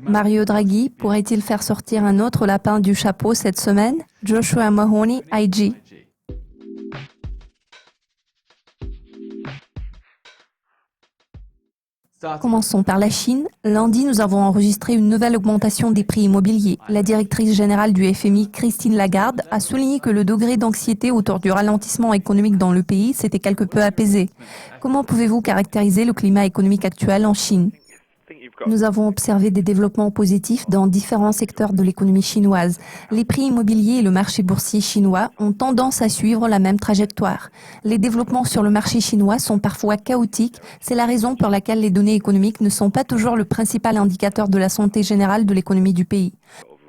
Mario Draghi pourrait-il faire sortir un autre lapin du chapeau cette semaine? Joshua Mahoney, IG. Commençons par la Chine. Lundi, nous avons enregistré une nouvelle augmentation des prix immobiliers. La directrice générale du FMI, Christine Lagarde, a souligné que le degré d'anxiété autour du ralentissement économique dans le pays s'était quelque peu apaisé. Comment pouvez-vous caractériser le climat économique actuel en Chine? Nous avons observé des développements positifs dans différents secteurs de l'économie chinoise. Les prix immobiliers et le marché boursier chinois ont tendance à suivre la même trajectoire. Les développements sur le marché chinois sont parfois chaotiques. C'est la raison pour laquelle les données économiques ne sont pas toujours le principal indicateur de la santé générale de l'économie du pays.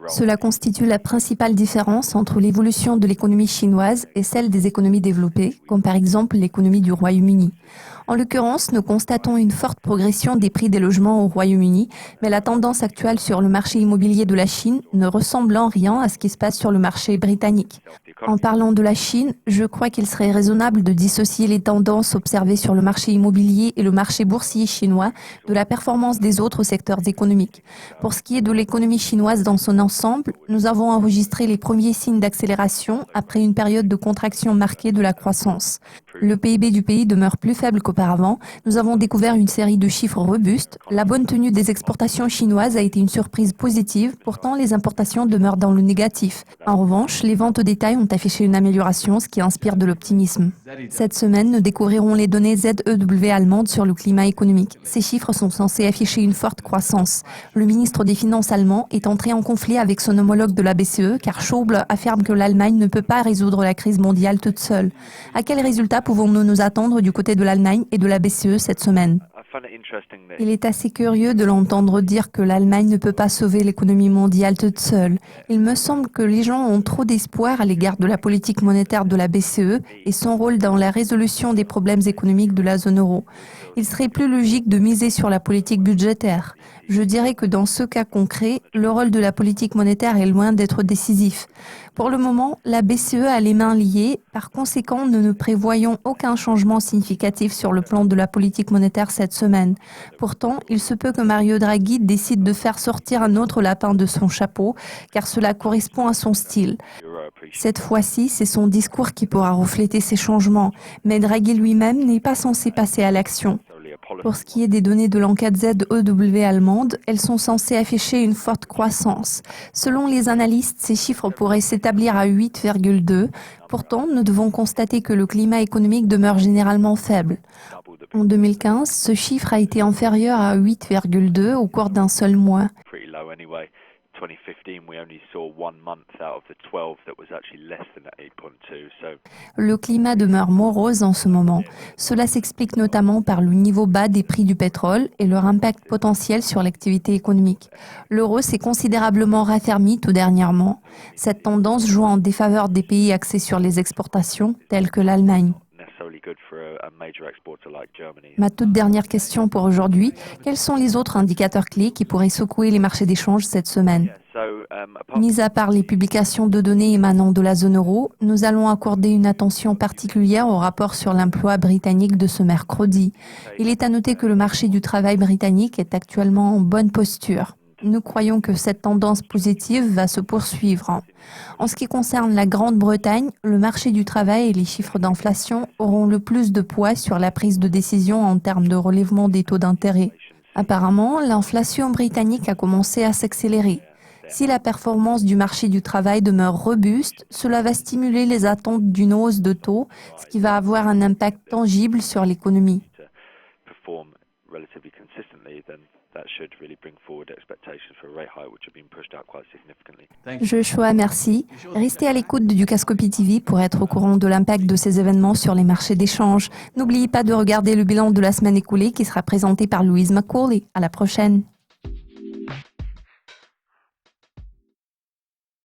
Cela constitue la principale différence entre l'évolution de l'économie chinoise et celle des économies développées, comme par exemple l'économie du Royaume-Uni. En l'occurrence, nous constatons une forte progression des prix des logements au Royaume-Uni, mais la tendance actuelle sur le marché immobilier de la Chine ne ressemble en rien à ce qui se passe sur le marché britannique. En parlant de la Chine, je crois qu'il serait raisonnable de dissocier les tendances observées sur le marché immobilier et le marché boursier chinois de la performance des autres secteurs économiques. Pour ce qui est de l'économie chinoise dans son ensemble, nous avons enregistré les premiers signes d'accélération après une période de contraction marquée de la croissance. Le PIB du pays demeure plus faible qu'auparavant. Nous avons découvert une série de chiffres robustes. La bonne tenue des exportations chinoises a été une surprise positive. Pourtant, les importations demeurent dans le négatif. En revanche, les ventes au détail ont affiché une amélioration, ce qui inspire de l'optimisme. Cette semaine, nous découvrirons les données ZEW allemandes sur le climat économique. Ces chiffres sont censés afficher une forte croissance. Le ministre des Finances allemand est entré en conflit avec son homologue de la BCE, car Schäuble affirme que l'Allemagne ne peut pas résoudre la crise mondiale toute seule. À quels résultats pouvons-nous nous attendre du côté de l'Allemagne et de la BCE cette semaine? Il est assez curieux de l'entendre dire que l'Allemagne ne peut pas sauver l'économie mondiale toute seule. Il me semble que les gens ont trop d'espoir à l'égard de la politique monétaire de la BCE et son rôle dans la résolution des problèmes économiques de la zone euro. Il serait plus logique de miser sur la politique budgétaire. Je dirais que dans ce cas concret, le rôle de la politique monétaire est loin d'être décisif. Pour le moment, la BCE a les mains liées. Par conséquent, nous ne prévoyons aucun changement significatif sur le plan de la politique monétaire cette semaine. Pourtant, il se peut que Mario Draghi décide de faire sortir un autre lapin de son chapeau, car cela correspond à son style. Cette fois-ci, c'est son discours qui pourra refléter ces changements, mais Draghi lui-même n'est pas censé passer à l'action. Pour ce qui est des données de l'enquête ZEW allemande, elles sont censées afficher une forte croissance. Selon les analystes, ces chiffres pourraient s'établir à 8,2. Pourtant, nous devons constater que le climat économique demeure généralement faible. En 2015, ce chiffre a été inférieur à 8,2 au cours d'un seul mois. 2015, we only saw 1 month out of the 12 that was actually less than 8.2. Le climat demeure morose en ce moment. Cela s'explique notamment par le niveau bas des prix du pétrole et leur impact potentiel sur l'activité économique. L'euro s'est considérablement raffermi tout dernièrement. Cette tendance joue en défaveur des pays axés sur les exportations, tels que l'Allemagne. Ma toute dernière question pour aujourd'hui, quels sont les autres indicateurs clés qui pourraient secouer les marchés d'échange cette semaine? Mis à part les publications de données émanant de la zone euro, nous allons accorder une attention particulière au rapport sur l'emploi britannique de ce mercredi. Il est à noter que le marché du travail britannique est actuellement en bonne posture. Nous croyons que cette tendance positive va se poursuivre. En ce qui concerne la Grande-Bretagne, le marché du travail et les chiffres d'inflation auront le plus de poids sur la prise de décision en termes de relèvement des taux d'intérêt. Apparemment, l'inflation britannique a commencé à s'accélérer. Si la performance du marché du travail demeure robuste, cela va stimuler les attentes d'une hausse de taux, ce qui va avoir un impact tangible sur l'économie. Joshua, merci. Restez à l'écoute de Dukascopy TV pour être au courant de l'impact de ces événements sur les marchés d'échange. N'oubliez pas de regarder le bilan de la semaine écoulée qui sera présenté par Louise McCauley. À la prochaine.